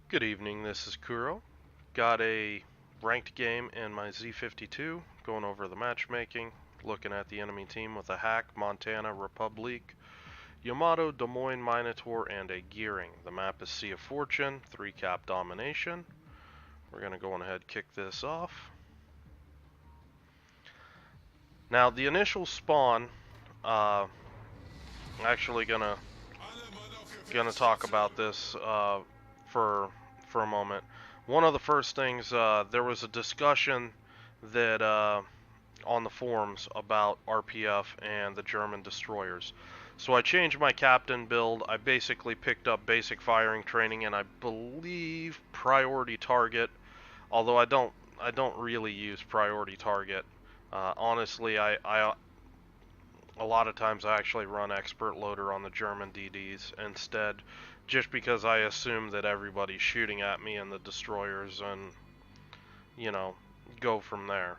Good evening, this is Kuro. Got a ranked game in my Z52, going over the matchmaking, looking at the enemy team with a Hack, Montana, Republic, Yamato, Des Moines, Minotaur, and a Gearing. The map is Sea of Fortune, 3-cap domination. We're going to go on ahead and kick this off. Now, the initial spawn, actually gonna talk about this for a moment. One of the first things, there was a discussion that on the forums about RPF and the German destroyers. So I changed my captain build. I basically picked up basic firing training and I believe priority target, although I don't really use priority target. Honestly, I a lot of times I actually run expert loader on the German DDs instead, just because I assume that everybody's shooting at me and the destroyers, and you know, go from there.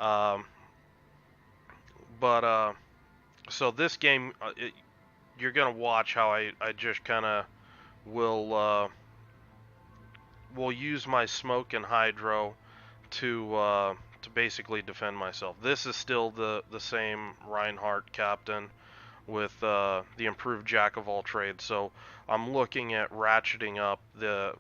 Um, but so this game, you're gonna watch how I just kind of will use my smoke and hydro to basically defend myself. This is still the same Reinhardt captain with the improved jack of all trades. So I'm looking at ratcheting up the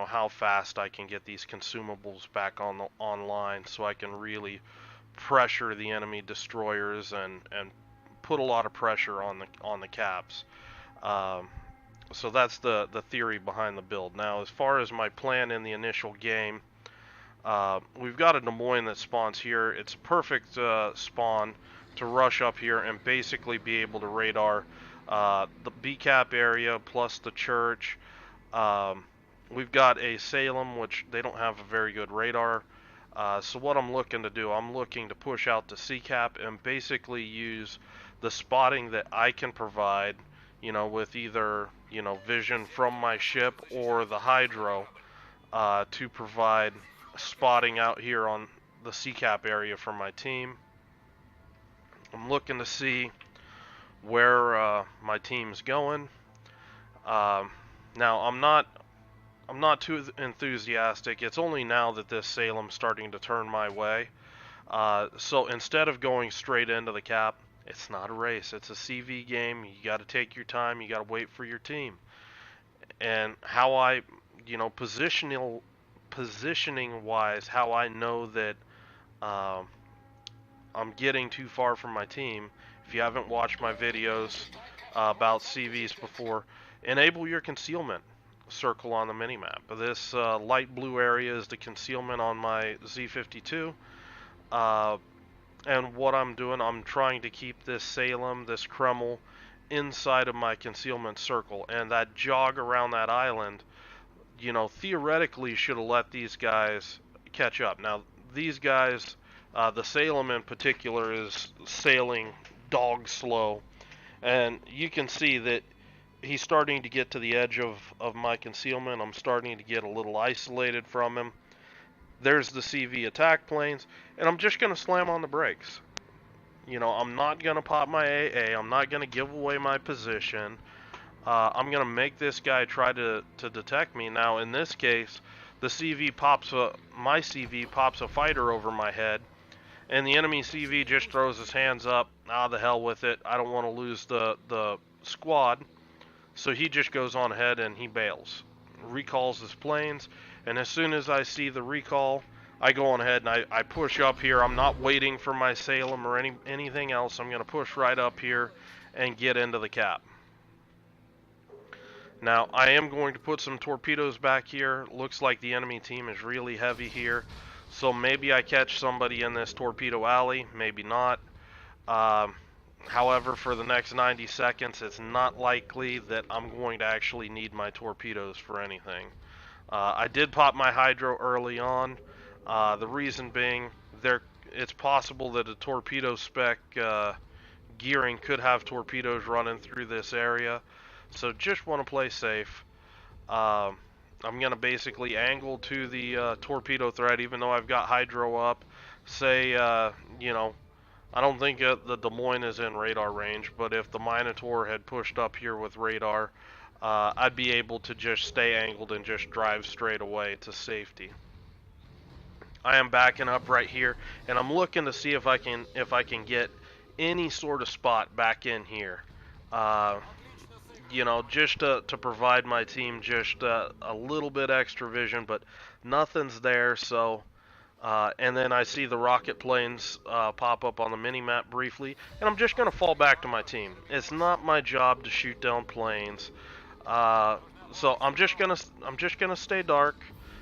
how fast I can get these consumables back online, so I can really pressure the enemy destroyers and put a lot of pressure on the caps. Um, so that's the theory behind the build. Now, as far as my plan in the initial game, we've got a Des Moines that spawns here. It's a perfect spawn to rush up here and basically be able to radar the B-cap area plus the church. We've got a Salem, which they don't have a very good radar. So what I'm looking to do, I'm looking to push out to C-cap and basically use the spotting that I can provide, with either, vision from my ship or the hydro, to provide spotting out here on the C-cap area for my team. I'm looking to see where my team's going. Now I'm not too enthusiastic. It's only now that this Salem's starting to turn my way. So instead of going straight into the cap, it's not a race. It's a CV game. You got to take your time. You got to wait for your team. And how I, positioning wise, how I know that I'm getting too far from my team. If you haven't watched my videos about CVs before, enable your concealment circle on the minimap. This light blue area is the concealment on my Z52. And what I'm doing, I'm trying to keep this Salem, this Kreml, inside of my concealment circle. And that jog around that island, theoretically should have let these guys catch up. Now, these guys, the Salem in particular, is sailing dog slow. And you can see that he's starting to get to the edge of my concealment. I'm starting to get a little isolated from him. There's the CV attack planes, and I'm just going to slam on the brakes. I'm not going to pop my AA. I'm not going to give away my position. I'm going to make this guy try to detect me. Now, in this case, the CV pops my CV pops a fighter over my head, and the enemy CV just throws his hands up. Ah, the hell with it. I don't want to lose the squad. So he just goes on ahead and he bails. Recalls his planes, and as soon as I see the recall, I go on ahead and I push up here. I'm not waiting for my Salem or anything else. I'm going to push right up here and get into the cap. Now, I am going to put some torpedoes back here. Looks like the enemy team is really heavy here. So maybe I catch somebody in this torpedo alley, maybe not. However, for the next 90 seconds, it's not likely that I'm going to actually need my torpedoes for anything. I did pop my hydro early on. The reason being, it's possible that a torpedo spec gearing could have torpedoes running through this area. So just want to play safe. I'm going to basically angle to the torpedo threat, even though I've got hydro up. Say, I don't think the Des Moines is in radar range, but if the Minotaur had pushed up here with radar, I'd be able to just stay angled and just drive straight away to safety. I am backing up right here, and I'm looking to see if I can get any sort of spot back in here. You know, just to provide my team just a little bit extra vision, but nothing's there. So, and then I see the rocket planes pop up on the mini-map briefly, and I'm just gonna fall back to my team. It's not my job to shoot down planes, so I'm just gonna stay dark,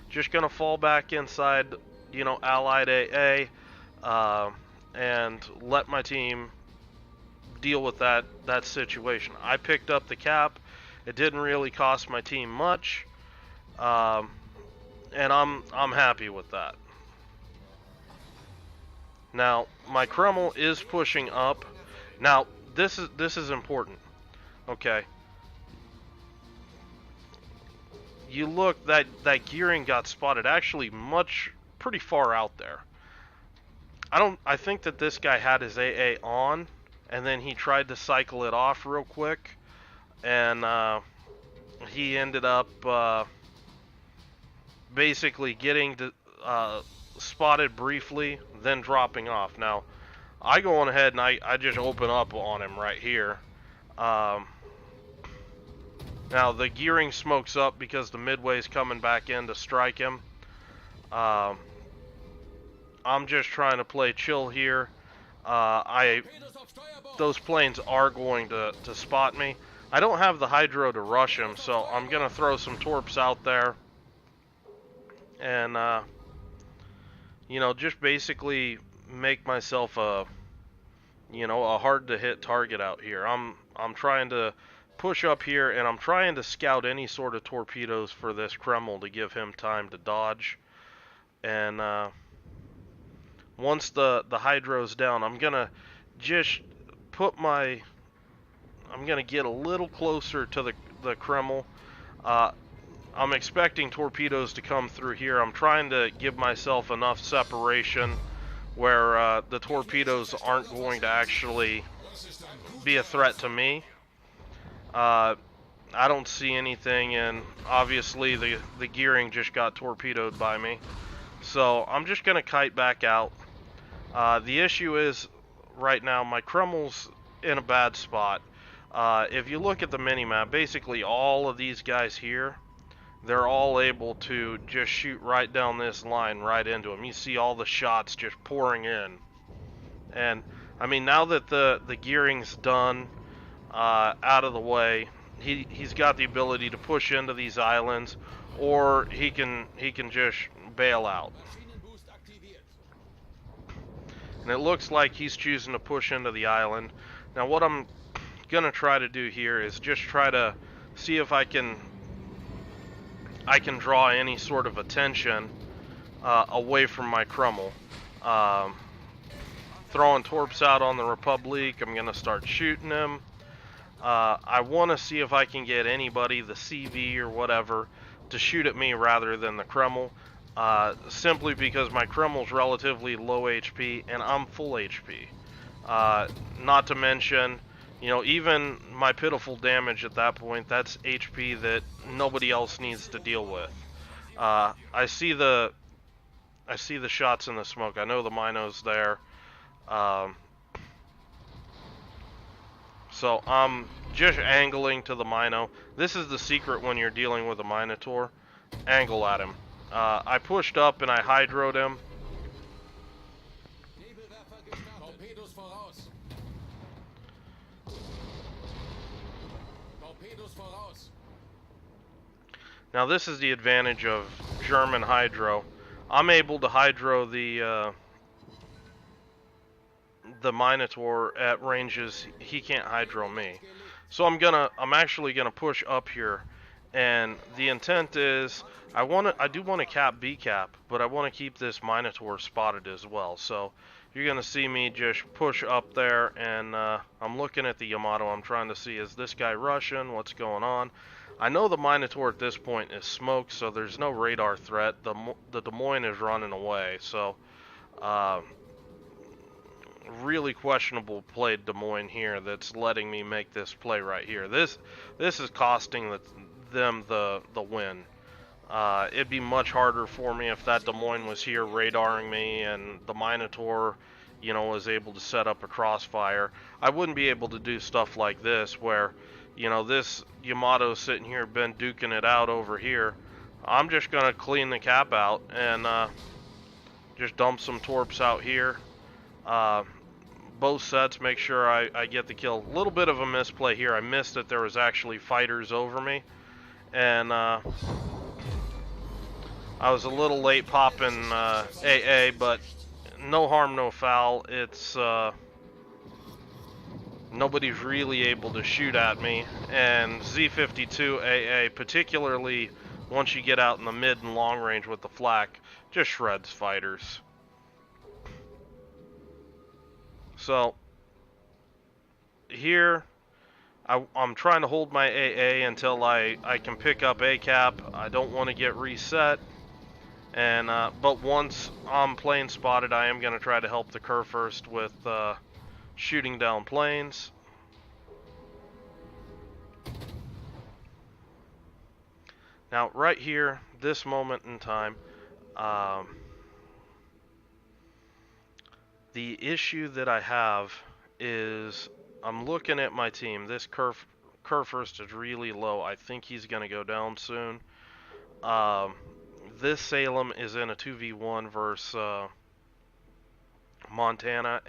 just gonna fall back inside, you know, Allied AA, and let my team deal with that situation. I picked up the cap. It didn't really cost my team much, and I'm happy with that. Now my Kreml is pushing up. Now this is important. Okay. You look, that gearing got spotted actually pretty far out there. I think that this guy had his AA on, and then he tried to cycle it off real quick, and he ended up basically getting spotted briefly, then dropping off. Now, I go on ahead and I just open up on him right here. Now, the gearing smokes up because the midway's coming back in to strike him. I'm just trying to play chill here. Those planes are going to spot me. I don't have the hydro to rush him, so I'm going to throw some torps out there. And, you know, just basically make myself a hard to hit target out here. I'm trying to push up here, and I'm trying to scout any sort of torpedoes for this Kreml to give him time to dodge. And once the hydro's down, I'm gonna just I'm gonna get a little closer to the Kreml. I'm expecting torpedoes to come through here. I'm trying to give myself enough separation where the torpedoes aren't going to actually be a threat to me. I don't see anything, and obviously the gearing just got torpedoed by me. So I'm just going to kite back out. The issue is, right now, my Kreml's in a bad spot. If you look at the minimap, basically all of these guys here, they're all able to just shoot right down this line, right into him. You see all the shots just pouring in. And, I mean, now that the gearing's done, out of the way, he's got the ability to push into these islands, or he can just bail out. And it looks like he's choosing to push into the island. Now what I'm gonna try to do here is just try to see if I can draw any sort of attention away from my Kreml. Throwing torps out on the Republic. I'm gonna start shooting him. I want to see if I can get anybody, the CV or whatever, to shoot at me rather than the Kreml. Simply because my Kreml's relatively low HP and I'm full HP. Not to mention, you know, even my pitiful damage at that point, that's HP that nobody else needs to deal with. I see the shots in the smoke. I know the Mino's there. So I'm just angling to the Mino. This is the secret when you're dealing with a Minotaur. Angle at him. I pushed up and I hydroed him. Now this is the advantage of German hydro. I'm able to hydro the Minotaur at ranges he can't hydro me. So I'm actually gonna push up here, and the intent is I do want to cap B cap, but I want to keep this Minotaur spotted as well. So you're gonna see me just push up there, and I'm looking at the Yamato. I'm trying to see, is this guy Russian? What's going on? I know the Minotaur at this point is smoked, so there's no radar threat. The Des Moines is running away, so really questionable play Des Moines here that's letting me make this play right here. This is costing them the win. It'd be much harder for me if that Des Moines was here radaring me and the Minotaur, you know, was able to set up a crossfire. I wouldn't be able to do stuff like this where, you know, this Yamato's sitting here, been duking it out over here. I'm just going to clean the cap out and just dump some torps out here. Both sets, make sure I get the kill. A little bit of a misplay here. I missed that there was actually fighters over me. And I was a little late popping AA, but no harm, no foul. It's nobody's really able to shoot at me. And Z52 AA, particularly once you get out in the mid and long range with the flak, just shreds fighters. So here I'm trying to hold my AA until I can pick up A cap. I don't want to get reset. And but once I'm plane spotted, I am going to try to help the Kerr first with shooting down planes. Now right here, this moment in time, the issue that I have is I'm looking at my team. This Kerr first is really low. I think he's going to go down soon. This Salem is in a 2v1 versus Montana,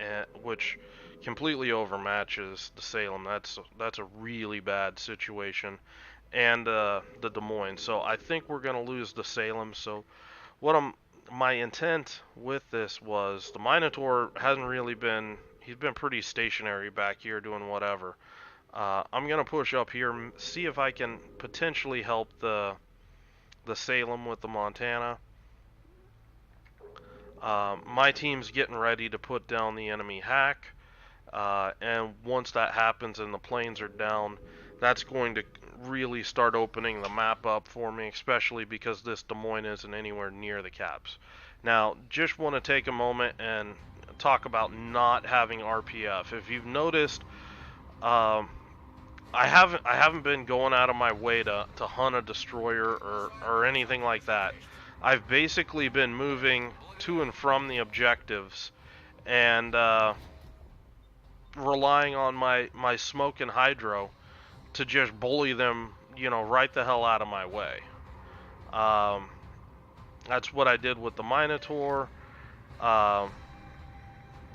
which completely overmatches the Salem. That's a really bad situation, and the Des Moines. So I think we're going to lose the Salem. So my intent with this was the Minotaur hasn't really been. He's been pretty stationary back here doing whatever. I'm going to push up here, see if I can potentially help the Salem with the Montana. My team's getting ready to put down the enemy hack, and once that happens and the planes are down, that's going to really start opening the map up for me, especially because this Des Moines isn't anywhere near the caps. Now, just want to take a moment and talk about not having RPF. If you've noticed, I haven't been going out of my way to hunt a destroyer or anything like that. I've basically been moving to and from the objectives and relying on my smoke and hydro to just bully them, you know, right the hell out of my way. That's what I did with the Minotaur.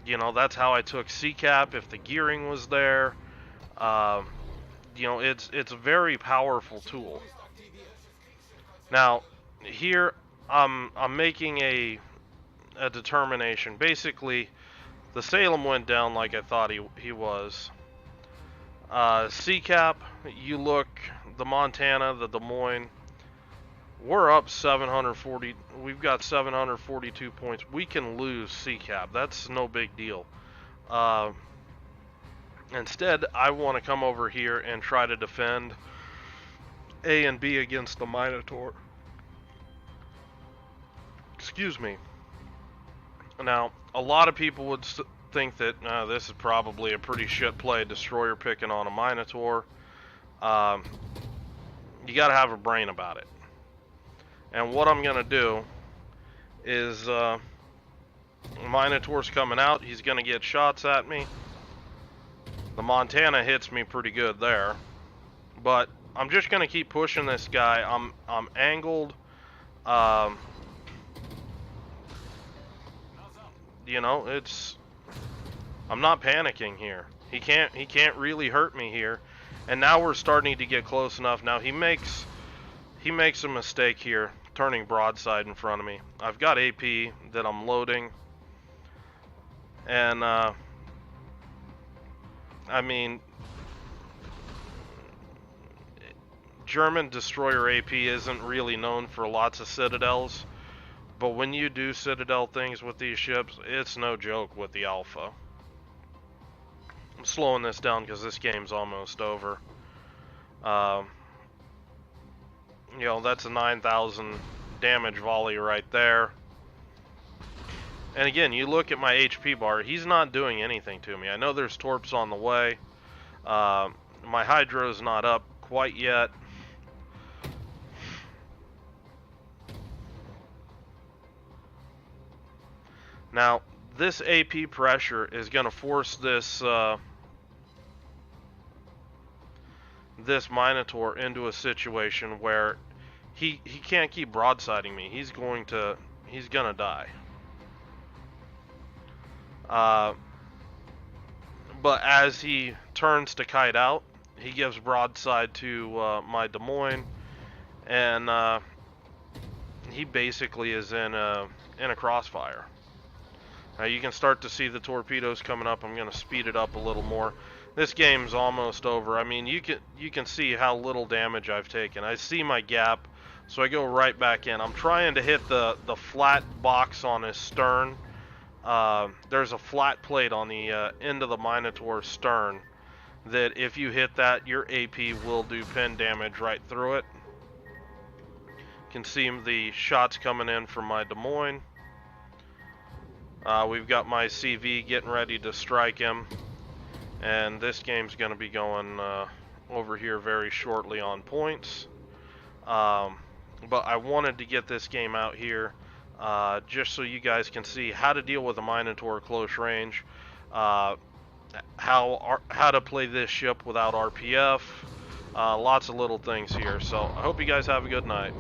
You know, that's how I took C-cap if the gearing was there. You know, it's a very powerful tool. Now, here I'm making a determination. Basically, the Salem went down like I thought he was. C-cap, you look, the Montana, the Des Moines, we're up 740. We've got 742 points. We can lose C-cap. That's no big deal. Instead, I want to come over here and try to defend A and B against the Minotaur. Excuse me. Now, a lot of people would think that this is probably a pretty shit play, destroyer picking on a Minotaur. You got to have a brain about it. And what I'm going to do is Minotaur's coming out. He's going to get shots at me. The Montana hits me pretty good there. But I'm just going to keep pushing this guy. I'm angled. You know, I'm not panicking here. He can't really hurt me here. And now we're starting to get close enough. Now he makes a mistake here, turning broadside in front of me. I've got AP that I'm loading. And I mean, German destroyer AP isn't really known for lots of citadels, but when you do citadel things with these ships, it's no joke with the Alpha. I'm slowing this down because this game's almost over. You know, that's a 9,000 damage volley right there. And again, you look at my HP bar, he's not doing anything to me. I know there's torps on the way. My hydro's not up quite yet. Now, this AP pressure is going to force this this Minotaur into a situation where he can't keep broadsiding me. He's gonna die. But as he turns to kite out, he gives broadside to my Des Moines, and he basically is in a crossfire. Now you can start to see the torpedoes coming up. I'm going to speed it up a little more. This game's almost over. I mean, you can see how little damage I've taken. I see my gap, so I go right back in. I'm trying to hit the flat box on his stern. There's a flat plate on the end of the Minotaur stern that if you hit that, your AP will do pin damage right through it. You can see the shots coming in from my Des Moines. We've got my CV getting ready to strike him, and this game's going to be going over here very shortly on points. But I wanted to get this game out here just so you guys can see how to deal with a Minotaur close range, how to play this ship without RPF, lots of little things here. So I hope you guys have a good night.